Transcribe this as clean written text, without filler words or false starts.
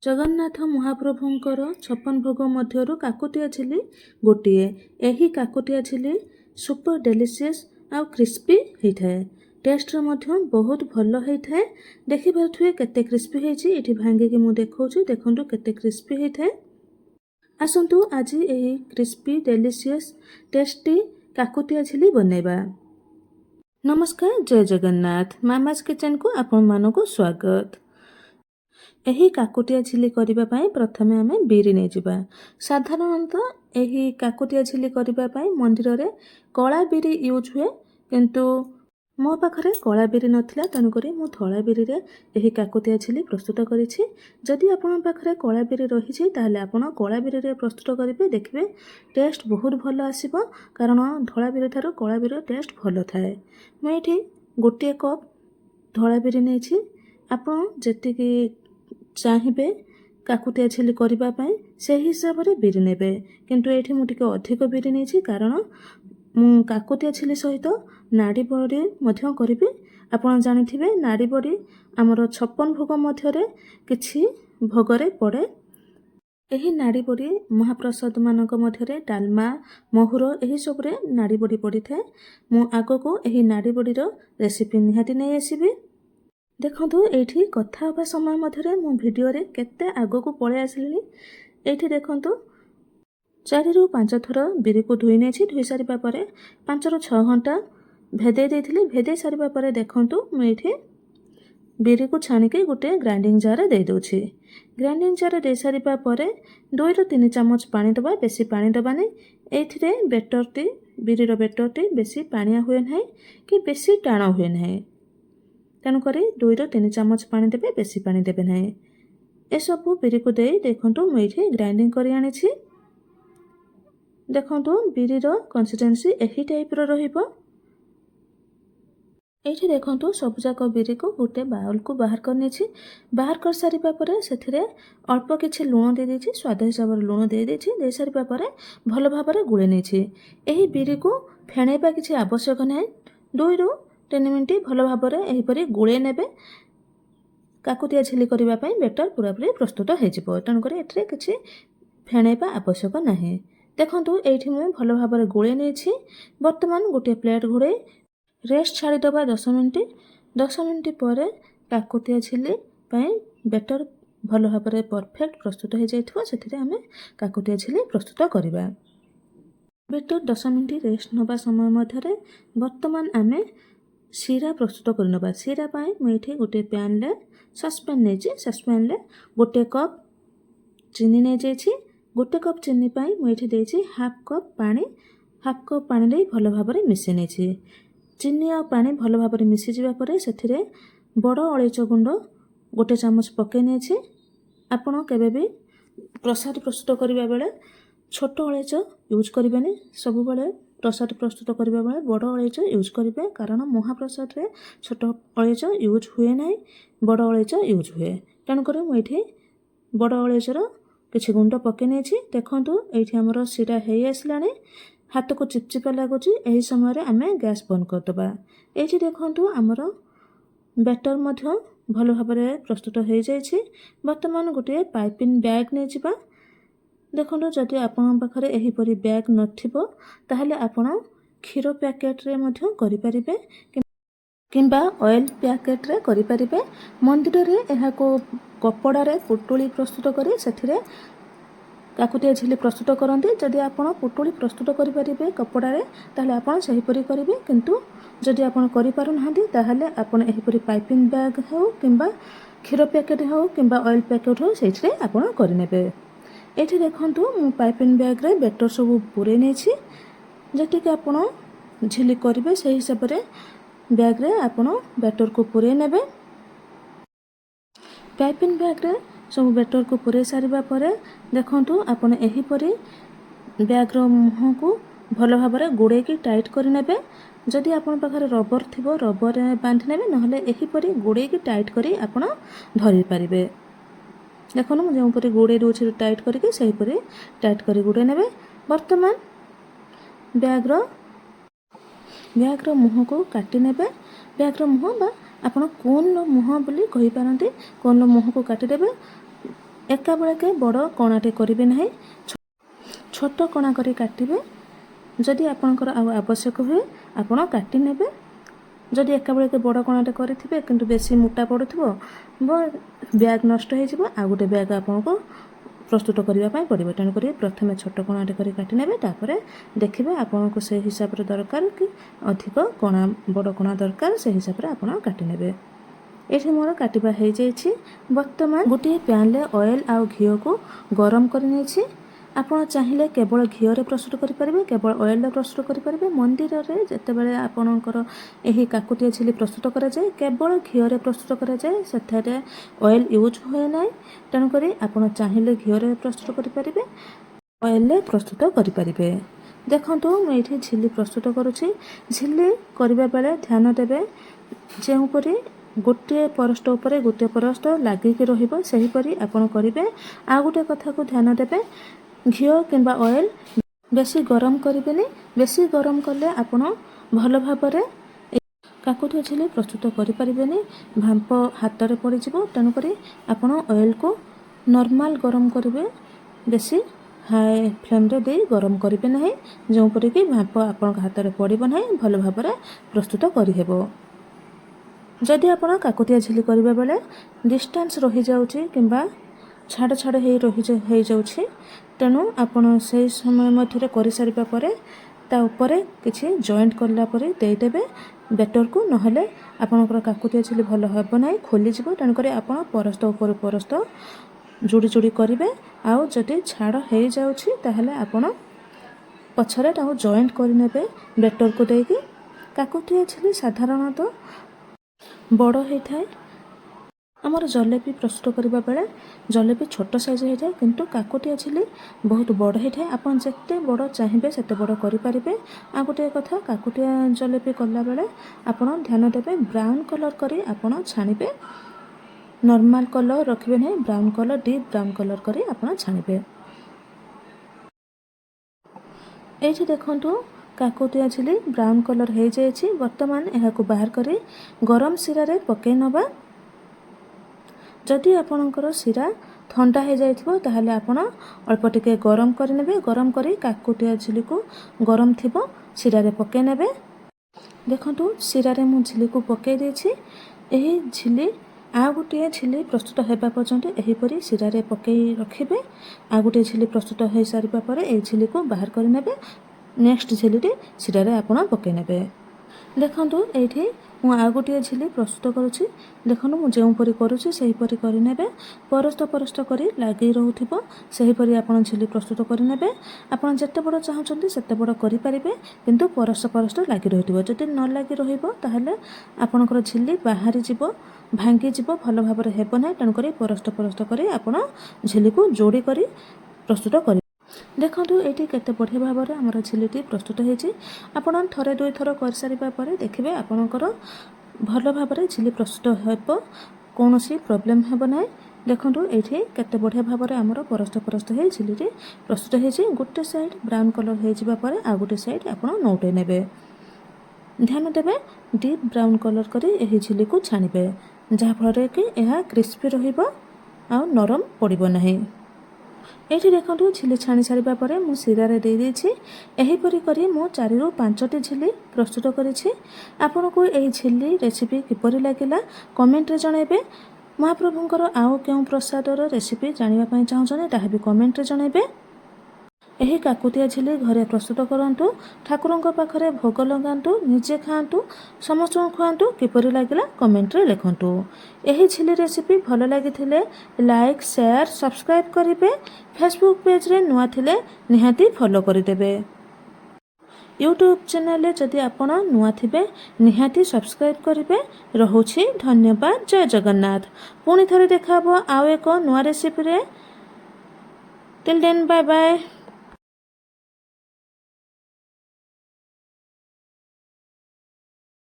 जगन्नाथ महाप्रभुंकर 56 भोग मध्यरु काकुटिया चिली गोटे। एही काकुटिया चिली सुपर डेलीशियस आउ क्रिस्पी होता है। टेस्ट मध्य बहुत भल होता है। देखि पारुथिबे केते क्रिस्पी होइछि। एठी भांगिकी मु देखौछि, देखंतु केते क्रिस्पी होता है। आसंतु आज एही क्रिस्पी डेलीशियस टेस्टी काकुटिया चिली बनेबा। नमस्कार, जय जगन्नाथ। मामाज किचन को आपण मानको स्वागत। एही काकुटिया चिली करिबा पाई प्रथमे आमे बिरी नै जिबा। साधारणतः एही काकुटिया चिली करिबा पाई मंदिर रे कळा बिरी यूज हुए, किंतु मो पाखरे कळा बिरी नथिला, तनु करी मु धळा बिरी रे एही काकुटिया चिली प्रस्तुत करिछि। जदि आपण पाखरे कळा बिरी रहिछि ताहले आपण कळा बिरी रे प्रस्तुत करिबे, देखिबे टेस्ट बहुत भलो आसीबो, कारण धळा बिरी थारो कळा बिरी टेस्ट भलो थाए। मु एठी गोटे कप धळा बिरी नेछि। आपण जेतिकी चाहिए काकुटिया चिली करिबा पाई से हिसाब रे बिरी नेबे, किंतु एठी मु टिके अधिक बिरी नेछि, कारण मु काकुटिया चिली सहित नाड़ी बड़ी मध्य करिबे। आपण जानिथिबे नाड़ी बड़ी हमर 56 भोग मध्य रे किछि भोगरे पड़े। एही नाड़ी बड़ी महाप्रसाद मानक मध्य रे डालमा महुर एही सब रे नाड़ी बड़ी पड़ी थाए। मु आगो को एही नाड़ी बड़ी रो रेसिपी निहाती नै आसीबे। देखंतु एठी कथा होबा समय मध्यरे मु वीडियो रे केते आगो को पळे आसलिनी। एठी देखंतु 4 रु 5 थर बिरी को धोई नेछि। धोई सारिबा परे 5 रु 6 घंटा भेदे देथिली। भेदे सारिबा परे देखंतु मु एठी बिरी को छाणी के गुटे ग्राइंडिंग जार रे दे दोछि। ग्राइंडिंग जार दे सारिबा परे 2 रु 3 चम्मच पानी दबा। बेसी पानी दबा नै। एथिरे बेटरटी बिरी रो बेटरटी बेसी पानिया हुए नै कि बेसी टाण हुए नै, तेणुक 2 रु 3 चम्मच पानी देबे, बेसी पानी देबे ना। ए सबू बिरी को दे देखंतु मुझे ग्राइंडिंग करी आनिछि। देखंतु बिरी रो कंसिस्टेंसी एही टाइप रो रहिबो। एठी देखंतु सब जाक बिरी को गोटे बाउल को बाहर करनी छी। बाहर कर सारिबा परे सेथिरे अल्प किछि लूण दे देछि। स्वाद हिसाब रे लूण दे देछि। दे सारिबा परे भलो भाबरे गुळे नेछि। एही बिरी को फेणेबा किछि आवश्यक नै। 2 रु 3 मिनिट भलो भाबरे एही परि गुळे नेबे। काकुटिया चिली करिबा पई बेटर पूरापूरी प्रस्तुत हो जिवो, तेणुकर एठरे किछि फेणेबा आवश्यक नाही। देखंतु एठी मु भलो भाबरे गुळे नेछि। वर्तमान गोटे प्लेट घोड़े रेस्ट छाड़ी दबा 10 मिनिट। 10 मिनिट परे काकुटिया चिली पई बेटर भलो भाबरे परफेक्ट प्रस्तुत हो जाइथिबो। सेथिरे हमें काकुटिया चिली प्रस्तुत करिबा। बेटर 10 मिनिट रेस्ट नबा समय मध्यरे वर्तमान आमे सीरा प्रस्तुत करनबा। सीरा पाई मु एठी गोटे पैन ले सस्पेन नेछि। सस्पेन ले गोटे कप चीनी नै जेछि। गोटे कप चीनी पाई मु एठी देछि हाफ कप पानी। हाफ कप पानी ले भलो भाबरे मिसे नेछि। चीनी आ पानी भलो भाबरे मिसी जिबा परे सेथिरे बड़ अळैच गुंड गोटे चम्मच पके नेछि। आपण केबे भी प्रसाद प्रस्तुत करिबा बेले छोट अळैच यूज करिबेनी। सब बेले प्रसाद प्रस्तुत करिबा बेले बड़ अळैच यूज करिबे, कारण महाप्रसाद रे छोट अळैच यूज हुए नै, बड़ अळैच यूज हुए। तेणु करी मु एठी बड़ अळैच रो किछि गुंड पके नेछि। देखंतु एठी हमर सीरा हेई आसलानी। हाथ को चिपचिपा लागुची। एही समय रे आमे गैस बंद कर दबा। एठी देखंतु हमर बैटर मध्य भलो भाबरे प्रस्तुत हो जाइछि। वर्तमान गोटे पाइपिंग बैग नै जिबा। देखंतु जदि आपण पाखरे एही परि बैग नथिबो ताहले आपण क्षीर पैकेट रे मध्य करि परिबे, किंबा ऑयल पैकेट रे करि परिबे। मंदिर रे एहा को कपड़ा रे पुटुली प्रस्तुत करी सेथिरे काकुटिया चिली प्रस्तुत करंती। जदि आपण पुटुली प्रस्तुत करि परिबे कपड़ा रे ताहले आपण सही परि करिवे, किंतु जदि आपण करि पारु नाहंती ताहले आपण एही परि पाइपिंग बैग हो, किंबा क्षीर पैकेट हो, किंबा ऑयल पैकेट हो, सेथिरे आपण करि नेबे। एठी देखंतु मु पाइपिंग बैग रे बेटर सब पुरे नेछि। जति के आपण झिली करिवे सेही हिसाब रे बैग रे आपण बेटर को पुरे नेबे। पाइपिंग बैग रे सब बेटर को पुरे सारिबा परे देखंतु आपण एही परि बैग रो मुह को भलो भाबरे गुड़े की टाइट करि नेबे। जदि आपण पाखरे रबर थिबो रबर रे बांधि नेबे, नहले एही परि गुड़े की टाइट करी आपण धरि परिबे। देखनु मु जेउ परि गुड़े दोछि टाइट करके सही परि टाइट करी गुड़े नेबे। वर्तमान बैग रो मुह को काटि नेबे। बैग रो मुह बा आपण कोन रो मुह बोली कहि पारंती। कोन रो मुह को काटि देबे। एका बेलके बड़ कणाटे करेंगे ना, छोट कणा कर काटिबे। जदि आपणकर आवश्यक हुए आपण काटी नेबे। जदि एका बेलके बड़ कणाटे करेंगे किंतु बेसी मोटा पड़ुथिबो बैग नष्ट हो आ गोटे बैग आपको प्रस्तुत करने पड़े। तेणुक प्रथम छोट कणाटे कर काटी नेबे, तापर देखिए आपको से हिसाब रे दरकार कि अधिक कणा बड़ कणा दरकार से हिसाब रे आपण काटी नेबे। ये मोर काटिबा हो जाइछि। वर्तमान गोटे पैन रे ऑयल आउ घी को गरम करनी। आपण चाहिए केवल घी रे प्रस्तुत करेंगे, केवल ऑयल प्रस्तुत करेंगे। मंदिर रे जितेबाला आपणकर यही काकुटिया झिल्ली प्रस्तुत कराए केवल घी रे प्रस्तुत कराए, से ऑयल यूज हुए ना। तेणुक आप चाहिए घी रे प्रस्तुत करेंगे, ऑयल प्रस्तुत करेंगे। देखो मुझे झिल्ली प्रस्तुत करुँची। झिल्ली करने बेले ध्यान देवे जोपरी गोटे परस्त उपर गोटे परस्त लगिक रहीपरी आपड़ करेंगे। आ गोटे कथा को ध्यान देवे घी किंबा ऑयल बेसी गरम करेंगे। बेसी गरम कले आपड़ भल भाव काकुटिया झिल्ली प्रस्तुत करें, भांप हाथ में पड़। तेणुक आपड़ ऑयल को नॉर्मल गरम करेंगे, बेसी हाई फ्लेम रे दे गरम करेंगे ना, जोपरी कि भांप आपण हाथ में पड़ो ना, भल भाव प्रस्तुत करहेब। जदि आप काकुटिया झिल्ली करने बेले डिस्टेंस रही जाउछि किंबा छाड़ छाड़ हो जाउछि, तेणु आपण से समय मध्य कर सारिबा परे ता उपरे किछि जॉइंट करला परे देदेबे बेटर को, नहले आपणकर काकुटिया झिल्ली भल हेब ना, खोली जिवो। तेणुक आपण परस्त उपर परस्त जोड़ी जोड़ी करेंगे। आउ जदि छाड़ हो जाउछि ताहले आपण पछरे ताऊ जॉइंट करने बेटर को देकी। काकुटिया झिल्ली साधारणतः बड़ होता है। आमर जलेबी प्रस्तुत करने बेले जलेबी छोट साइज होता है, किंतु काकुटिया झिल्ली बहुत बड़ होता है। आप जिते बड़ चाहिए सेते बड़ करेंगे। आ गोटे कथा काकुटिया जलेबी कला बेले आप ध्यान देवे ब्राउन कलर करी आप छाणिबे। नॉर्मल कलर रखिए नहीं, brown colour deep brown colour करी आप छाणिबे। ये देखो काकुटिया झिल्ली ब्राउन कलर हो जाए। वर्तमान यह बाहर करी गरम सिरा रे पकई नबा। जदि आपणकर सिरा ठंडा हो जाइथिबो ताहले आपण अल्प टिके गरम करने। गरम करी काकुटिया झिल्ली को गरम थिबो सिरा रे पकई नेबे। देखंतु सिरा रे मु झिल्ली को पकई देछि। एही झिल्ली आ गोटे झिल्ली प्रस्तुत होगा पर्यंत एहीपरी सिरा रे पकई रखिबे। आ गोटे झिल्ली प्रस्तुत हो सारिबा परे ए झिल्ली को बाहर कर नेबे। नेक्स्ट झिल्ली सिरा रे आपण पकई नेबे। देखंतु एठी मु आ गोटे झिल्ली प्रस्तुत करुछि। देखंतु मु जेउपरी करुछि सेहीपरी करि नेबे। परस्त परस्त करी लागि रहउथिबो सेहीपरी आपण झिल्ली प्रस्तुत करि नेबे। आपण जते बड़ चाहुचंती सेते बड़ करि परिबे, किंतु परस्त परस्त लागि रहउथिबो। जदि न लागि रहिबो ताहले आपणकर झिल्ली बाहरी जिवो, भांगी जिवो, भल भाबरे हेबो नै। तेणुक परस्त परस्त करी आपण झिल्ली को जोड़ी करी प्रस्तुत करि। देखंतु एटी केते बढ़िया भाव में आमर झिल्लीटी प्रस्तुत होइछि। आपण थरे दुई थर कर सारिबा परे देखिबे आपणकर भल भाव में झिल्ली प्रस्तुत हेबो, कोनोसी प्रॉब्लम हेबो नै। देखंतु एठी केते बढ़िया भाव में आमर परस्त परस्त हे झिल्लीटी प्रस्तुत होइछि। गोटे साइड ब्राउन कलर हो जिबा परे आ गोटे साइड आपण नौटे नेबे। ध्यान देबे डीप ब्राउन कलर करी एही झिल्ली को छानिबे, जहा फल कि यह क्रिस्पी रहिबो आ नरम पड़िबो नाही। ये देखो झिल्ली छाणी सारिबा परे मु सिरा रे दे देछि। एहीपरि करी मु 4 ରୁ 5टी झिल्ली प्रस्तुत करिछि। आपनको एही झिल्ली रेसिपी किपरि लागिला कमेंट रे जणाइबे। महाप्रभुंकर आउ केउ प्रसादर रेसिपी जानिबा पई चाहुछने ताहा भी कमेंट रे जणाइबे। एही काकुटिया झिल्ली घरे प्रस्तुत करंतु, ठाकुरंक पाखरे भोग लगांतु, निजे खांतु, समस्त खुआंतु। किपरि लागिला कमेंट रे लिखंतु। एही झिल्ली रेसिपी भल लागिथिले लाइक शेयर सब्सक्राइब करिवे। फेसबुक पेज रे नुआ थिले निहाती फॉलो करिदेबे। यूट्यूब चैनल रे जदि आपण नुआ थिबे निहाती सब्सक्राइब करिवे। रहुछि धन्यवाद। जय जगन्नाथ। पुणी थरे देखाबो आउ एको नुआ रेसिपी रे। Till then bye bye.